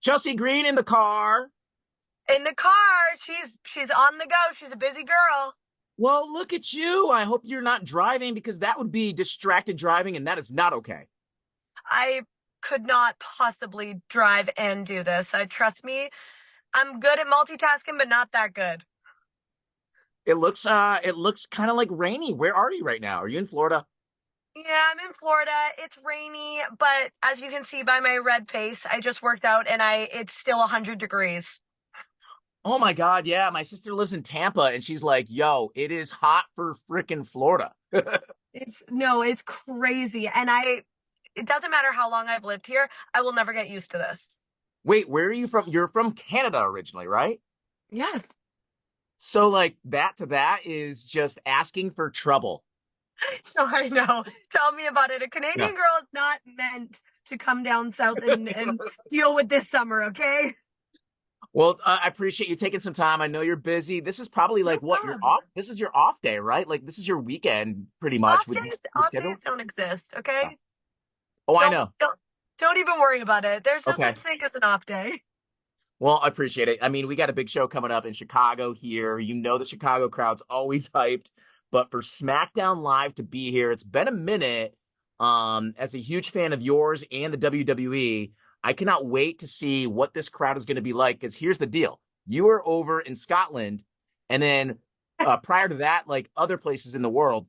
Chelsea Green in the car. In the car. She's on the go. She's a busy girl. Well, look at you. I hope you're not driving because that would be distracted driving, and that is not okay. I could not possibly drive and do this. Trust me, I'm good at multitasking, but not that good. It looks kind of like rainy. Where are you right now? Are you in Florida? Yeah, I'm in Florida. It's rainy, but as you can see by my red face, I just worked out and it's still 100 degrees. Oh my God, yeah. My sister lives in Tampa and she's like, yo, it is hot for freaking Florida. It's crazy. It doesn't matter how long I've lived here, I will never get used to this. Wait, where are you from? You're from Canada originally, right? Yes. So like that to that is just asking for trouble. So I know. Tell me about it. A Yeah. Canadian girl is not meant to come down south and deal with this summer, okay? Well, I appreciate you taking some time. I know you're busy. This is probably No like what you're problem. off. This is your off day, right? Like this is your weekend pretty much Off with days, your off days schedule. don't exist, Yeah. okay? Oh, I Don't know. don't don't even worry about it. There's no Okay. such thing as an off day. Well, I appreciate it. I mean, we got a big show coming up in Chicago here. You know the Chicago crowd's always hyped, but for SmackDown Live to be here, it's been a minute. As a huge fan of yours and the WWE, I cannot wait to see what this crowd is going to be like. Because here's the deal: you were over in Scotland, and then prior to that, like other places in the world,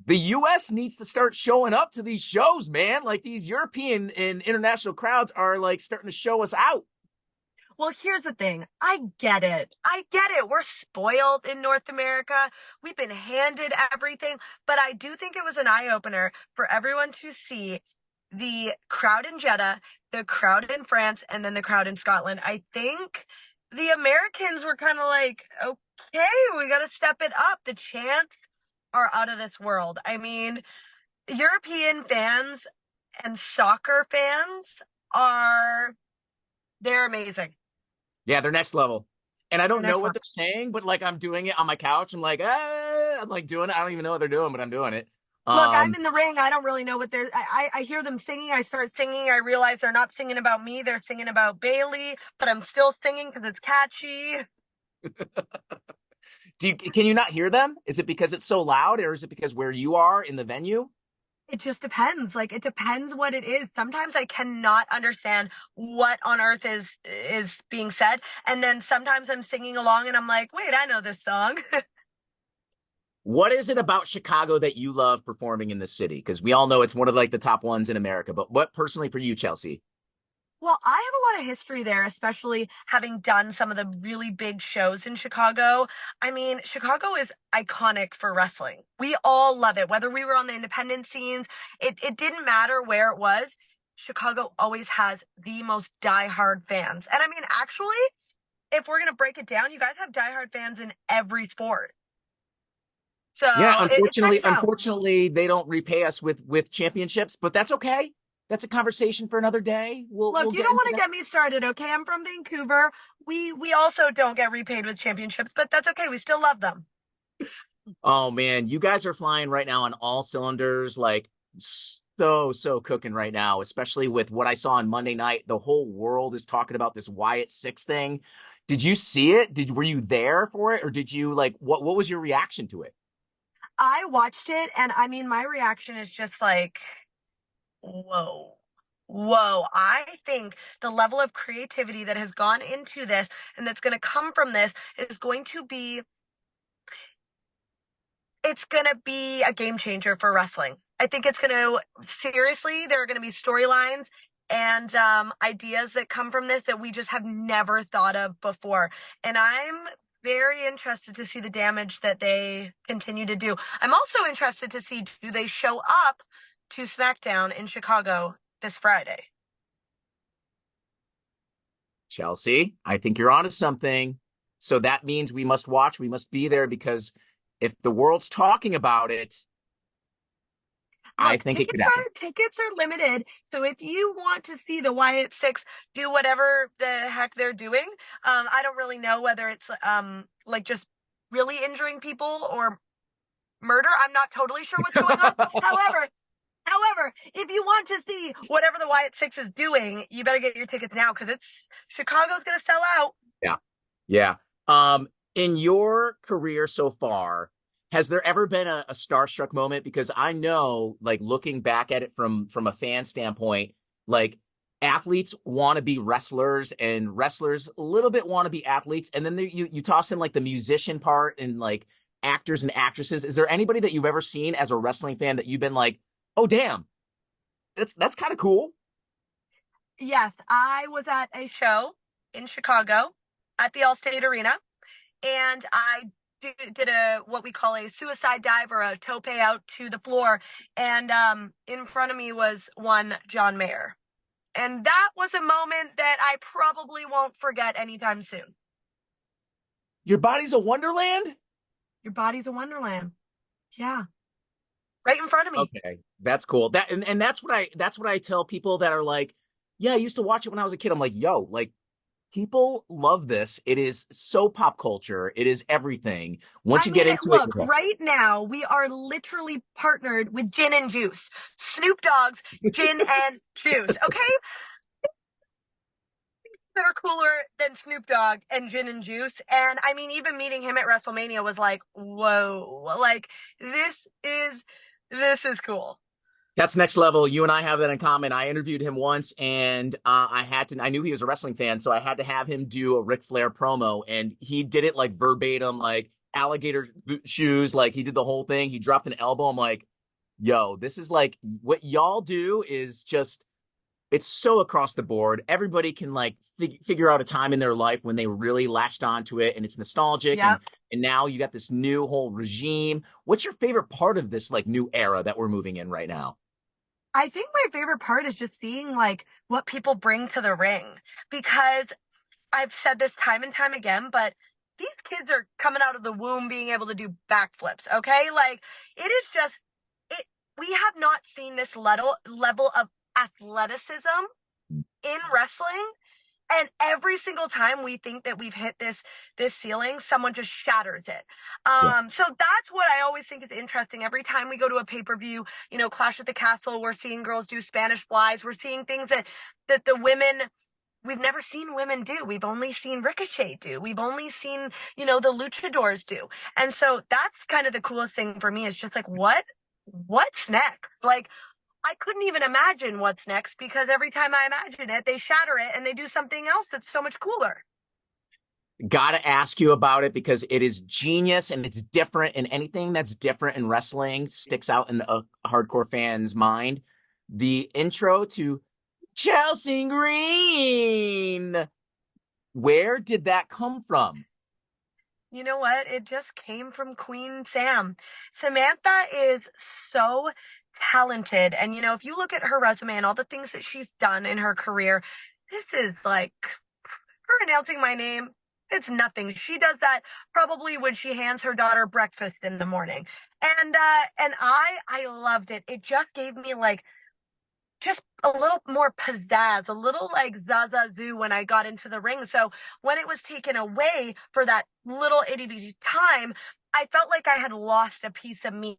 the US needs to start showing up to these shows, man. Like these European and international crowds are like starting to show us out. Well, here's the thing. I get it. I get it. We're spoiled in North America. We've been handed everything. But I do think it was an eye opener for everyone to see the crowd in Jeddah, the crowd in France, and then the crowd in Scotland. I think the Americans were kind of like, okay, we got to step it up. The chants are out of this world. I mean, European fans and soccer fans are, they're amazing. Yeah, they're next level. And I They're don't know next what level. they're saying, but like I'm doing it on my couch. I'm like, I'm like doing it. I don't even know what they're doing, but I'm doing it. Look, I'm Um, in the ring. I don't really know what they're. I hear them singing. I start singing. I realize they're not singing about me. They're singing about Bailey, but I'm still singing because it's catchy. can you not hear them? Is it because it's so loud, or is it because where you are in the venue? It just depends. Like it depends what it is. Sometimes I cannot understand what on earth is being said, and then sometimes I'm singing along and I'm like, wait, I know this song. What is it about Chicago that you love performing in the city? Because we all know it's one of like the top ones in America. But what personally for you, Chelsea? Well, I have a lot of history there, especially having done some of the really big shows in Chicago. I mean, Chicago is iconic for wrestling. We all love it, whether we were on the independent scenes, it didn't matter where it was. Chicago always has the most diehard fans. And I mean, actually, if we're going to break it down, you guys have diehard fans in every sport. So Yeah, it checks out. unfortunately, they don't repay us with championships, but that's okay. That's a conversation for another day. We'll Look, you get don't into want to that. get me started, okay? I'm from Vancouver. We also don't get repaid with championships, but that's okay. We still love them. Oh man, you guys are flying right now on all cylinders, like so cooking right now, especially with what I saw on Monday night. The whole world is talking about this Wyatt Six thing. Did you see it? Were you there for it, or did you like what was your reaction to it? I watched it, and I mean, my reaction is just like, whoa. Whoa, I think the level of creativity that has gone into this and that's going to come from this is going to be it's going to be a game changer for wrestling. I think it's going to, seriously, there are going to be storylines and ideas that come from this that we just have never thought of before. And I'm very interested to see the damage that they continue to do. I'm also interested to see, do they show up to SmackDown in Chicago this Friday? Chelsea, I think you're onto something. So that means we must watch, we must be there because if the world's talking about it, I Look, think it could happen. tickets are limited. So if you want to see the Wyatt Six do whatever the heck they're doing, I don't really know whether it's like just really injuring people or murder. I'm not totally sure what's going on. However, However, if you want to see whatever the Wyatt Six is doing, you better get your tickets now because it's Chicago's going to sell out. Yeah. Yeah. Um, in your career so far, has there ever been a starstruck moment? Because I know, like looking back at it from a fan standpoint, like athletes want to be wrestlers and wrestlers a little bit want to be athletes. And then you toss in like the musician part and like actors and actresses. Is there anybody that you've ever seen as a wrestling fan that you've been like, oh damn, that's kind of cool? Yes, I was at a show in Chicago at the Allstate Arena, and I did a what we call a suicide dive or a tope out to the floor, and in front of me was one John Mayer, and that was a moment that I probably won't forget anytime soon. Your body's a wonderland? Your body's a wonderland. Yeah, right in front of me. Okay, that's cool. And that's what I tell people that are like, yeah, I used to watch it when I was a kid. I'm like, yo, like people love this. It is so pop culture. It is everything. Once I you get mean, into it, look, you're hooked. right now we are literally partnered with Gin and Juice. Snoop Dogg's Gin and Juice. Okay, that are cooler than Snoop Dogg and Gin and Juice. And I mean, even meeting him at WrestleMania was like, whoa, like this is cool. That's next level. You and I have that in common. I interviewed him once, and I knew he was a wrestling fan, so I had to have him do a Ric Flair promo, and he did it like verbatim, like alligator shoes, like he did the whole thing. He dropped an elbow. I'm like, yo, this is like what y'all do is just it's so across the board. Everybody can like figure out a time in their life when they really latched onto it and it's nostalgic Yep. and now you got this new whole regime. What's your favorite part of this like new era that we're moving in right now? I think my favorite part is just seeing like what people bring to the ring because I've said this time and time again, but these kids are coming out of the womb being able to do backflips, okay? Like it is just it we have not seen this level of athleticism in wrestling, and every single time we think that we've hit this ceiling, someone just shatters it. Yeah. So that's what I always think is interesting. Every time we go to a pay-per-view, Clash at the Castle, we're seeing girls do Spanish flies. We're seeing things that the women we've never seen women do. We've only seen Ricochet do. We've only seen, the luchadors do. And so that's kind of the coolest thing for me is just like what's next? Like I couldn't even imagine what's next because every time I imagine it, they shatter it and they do something else that's so much cooler. Gotta ask you about it because it is genius and it's different, and anything that's different in wrestling sticks out in a hardcore fan's mind. The intro to Chelsea Green. Where did that come from? You know what? It just came from Queen Sam. Samantha is so talented. And, if you look at her resume and all the things that she's done in her career, this is like her announcing my name. It's nothing. She does that probably when she hands her daughter breakfast in the morning. And I loved it. It just gave me like just a little more pizzazz, a little like Zaza Zoo when I got into the ring. So when it was taken away for that little itty bitty time, I felt like I had lost a piece of me.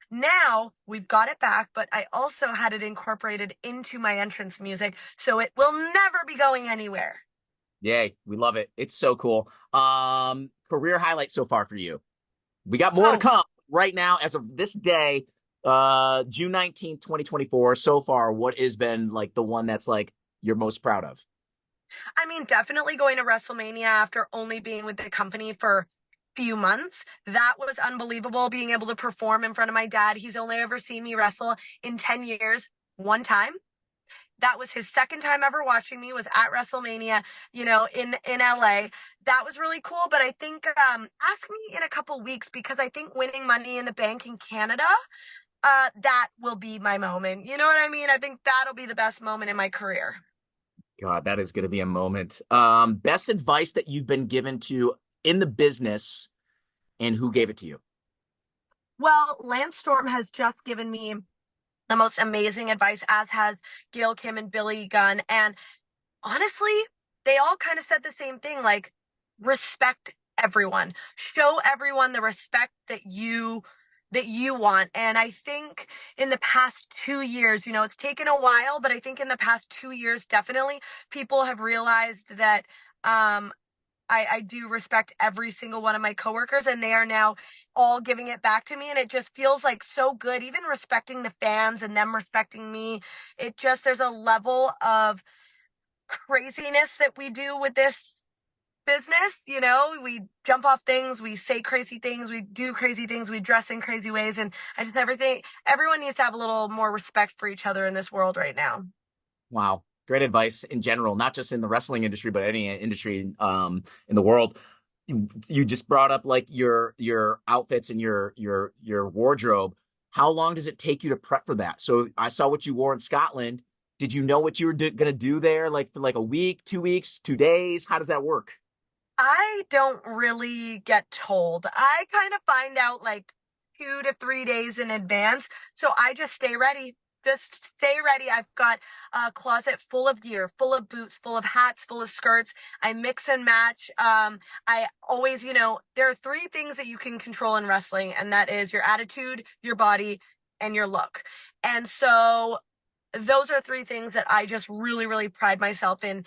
Now we've got it back, but I also had it incorporated into my entrance music, so it will never be going anywhere. Yay, we love it. It's so cool. Career highlights so far for you. We got more to Oh, come right now as of this day, June 19th, 2024. So far, what has been like the one that's like you're most proud of? I mean, definitely going to WrestleMania after only being with the company for few months. That was unbelievable being able to perform in front of my dad. He's only ever seen me wrestle in 10 years one time. That was his second time ever watching me was at WrestleMania, in LA. That was really cool, but I think ask me in a couple weeks because I think winning Money in the Bank in Canada that will be my moment. You know what I mean? I think that'll be the best moment in my career. God, that is going to be a moment. Best advice that you've been given to in the business and who gave it to you? Well, Lance Storm has just given me the most amazing advice, as has Gail Kim and Billy Gunn. And honestly, they all kind of said the same thing like, respect everyone, show everyone the respect that you that you want. And I think in the past 2 years, it's taken a while, but I think in the past 2 years, definitely people have realized that um, I do respect every single one of my coworkers, and they are now all giving it back to me. And it just feels like so good, even respecting the fans and them respecting me. There's a level of craziness that we do with this business. We jump off things, we say crazy things, we do crazy things, we dress in crazy ways. And everyone needs to have a little more respect for each other in this world right now. Wow. Great advice in general, not just in the wrestling industry, but any industry in the world. You just brought up like your outfits and your wardrobe. How long does it take you to prep for that? So I saw what you wore in Scotland. Did you know what you were gonna do there, like for like a week, 2 weeks, 2 days? How does that work? I don't really get told. I kind of find out like 2 to 3 days in advance. So I just stay ready. Just stay ready. I've got a closet full of gear, full of boots, full of hats, full of skirts. I mix and match. I always, there are three things that you can control in wrestling, and that is your attitude, your body, and your look. And so those are three things that I just really, really pride myself in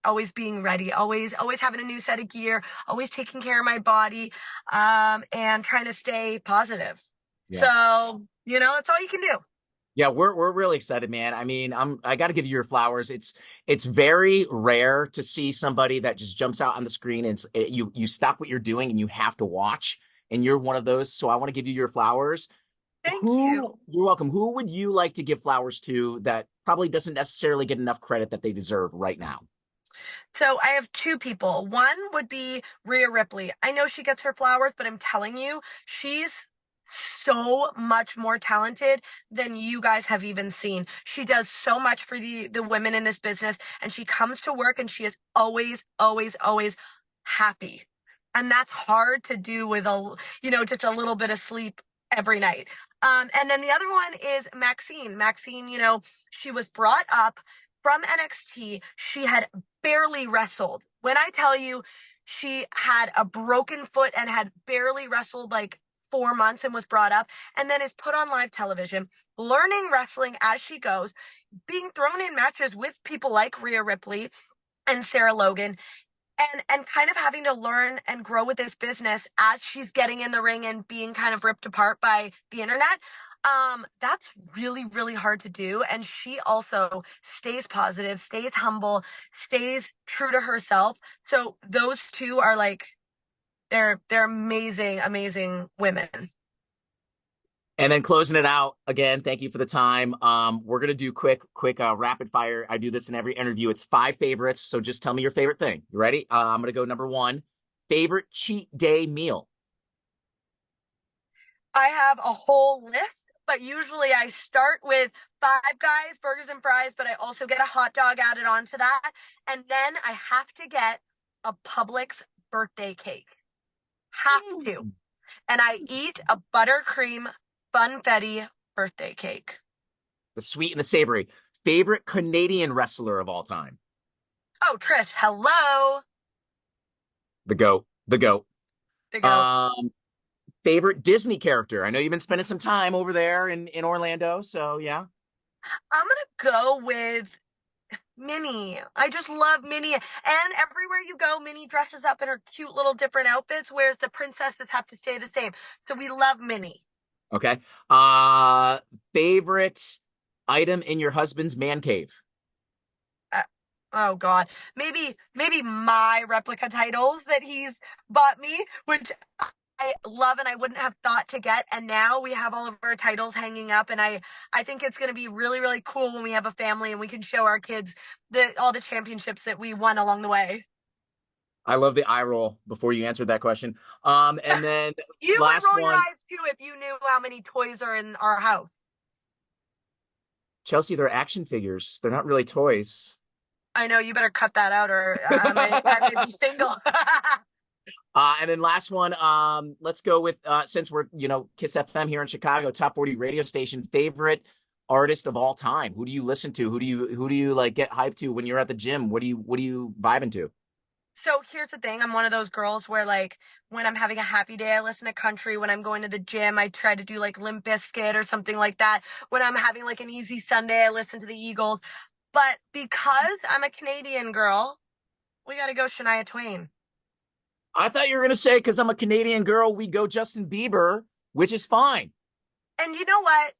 always being ready, always having a new set of gear, always taking care of my body, and trying to stay positive. Yeah. So, that's all you can do. Yeah, we're really excited, man. I mean, I got to give you your flowers. It's very rare to see somebody that just jumps out on the screen and you stop what you're doing and you have to watch, and you're one of those. So I want to give you your flowers. Thank you. You're welcome. Who would you like to give flowers to that probably doesn't necessarily get enough credit that they deserve right now? So I have two people. One would be Rhea Ripley. I know she gets her flowers, but I'm telling you, she's so much more talented than you guys have even seen. She does so much for the women in this business, and she comes to work and she is always, always, always happy. And that's hard to do with just a little bit of sleep every night. And then the other one is Maxine. Maxine, she was brought up from NXT. She had barely wrestled. When I tell you she had a broken foot and had barely wrestled like 4 months and was brought up, and then is put on live television, learning wrestling as she goes, being thrown in matches with people like Rhea Ripley and Sarah Logan, and kind of having to learn and grow with this business as she's getting in the ring and being kind of ripped apart by the internet. That's really, really hard to do. And she also stays positive, stays humble, stays true to herself. So those two are like, they're amazing, amazing women. And then closing it out again, thank you for the time. We're gonna do quick rapid fire. I do this in every interview. It's five favorites, so just tell me your favorite thing. You ready? I'm gonna go number one. Favorite cheat day meal. I have a whole list, but usually I start with Five Guys, burgers and fries, but I also get a hot dog added onto that. And then I have to get a Publix birthday cake. Have to. Mm. And I eat a buttercream funfetti birthday cake. The sweet and the savory. Favorite Canadian wrestler of all time. Oh, Trish, hello. The goat. The goat. To go. Um, Favorite Disney character. I know you've been spending some time over there in Orlando, so yeah. I'm gonna go with Minnie. I just love Minnie. And everywhere you go, Minnie dresses up in her cute little different outfits, whereas the princesses have to stay the same. So we love Minnie. Okay. Uh, Favorite item in your husband's man cave. Uh, oh God. Maybe my replica titles that he's bought me, which I love and I wouldn't have thought to get. And now we have all of our titles hanging up, and I think it's going to be really, really cool when we have a family and we can show our kids all the championships that we won along the way. I love the eye roll before you answered that question. And then You would last roll your one, eyes too if you knew how many toys are in our house. Chelsea, they're action figures. They're not really toys. I know, you better cut that out, or I may be single. And then last one, let's go with since we're Kiss FM here in Chicago, top 40 radio station, favorite artist of all time. Who do you listen to? Who do you like get hyped to when you're at the gym? What do you vibing to? So here's the thing. I'm one of those girls where like when I'm having a happy day, I listen to country. When I'm going to the gym, I try to do like Limp Bizkit or something like that. When I'm having like an easy Sunday, I listen to the Eagles. But because I'm a Canadian girl, we got to go Shania Twain. I thought you were going to say, because I'm a Canadian girl, we go Justin Bieber, which is fine. And you know what?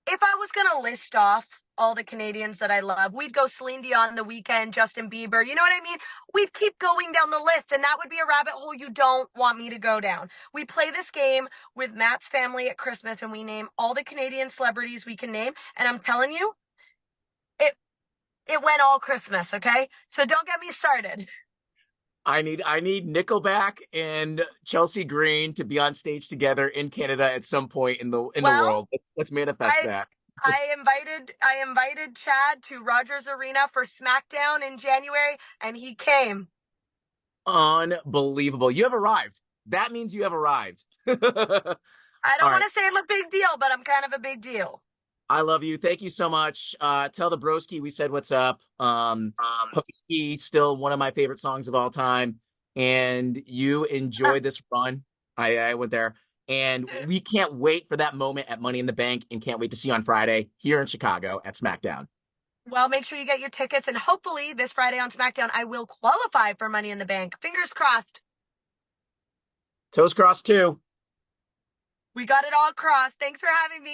If I was going to list off all the Canadians that I love, we'd go Celine Dion, The Weekend, Justin Bieber. You know what I mean? We'd keep going down the list, and that would be a rabbit hole you don't want me to go down. We play this game with Matt's family at Christmas, and we name all the Canadian celebrities we can name. And I'm telling you, it it went all Christmas. Okay, so don't get me started. I need Nickelback and Chelsea Green to be on stage together in Canada at some point in the Well, world. Let's manifest I that. I invited Chad to Rogers Arena for SmackDown in January, and he came. Unbelievable. You have arrived. That means you have arrived. All I don't want right. to say I'm a big deal, but I'm kind of a big deal. I love you. Thank you so much. Tell the broski we said what's up. Hokey, still one of my favorite songs of all time. And you enjoyed this run. I went there. And we can't wait for that moment at Money in the Bank and can't wait to see you on Friday here in Chicago at SmackDown. Well, make sure you get your tickets, and hopefully this Friday on SmackDown, I will qualify for Money in the Bank. Fingers crossed. Toes crossed too. We got it all crossed. Thanks for having me.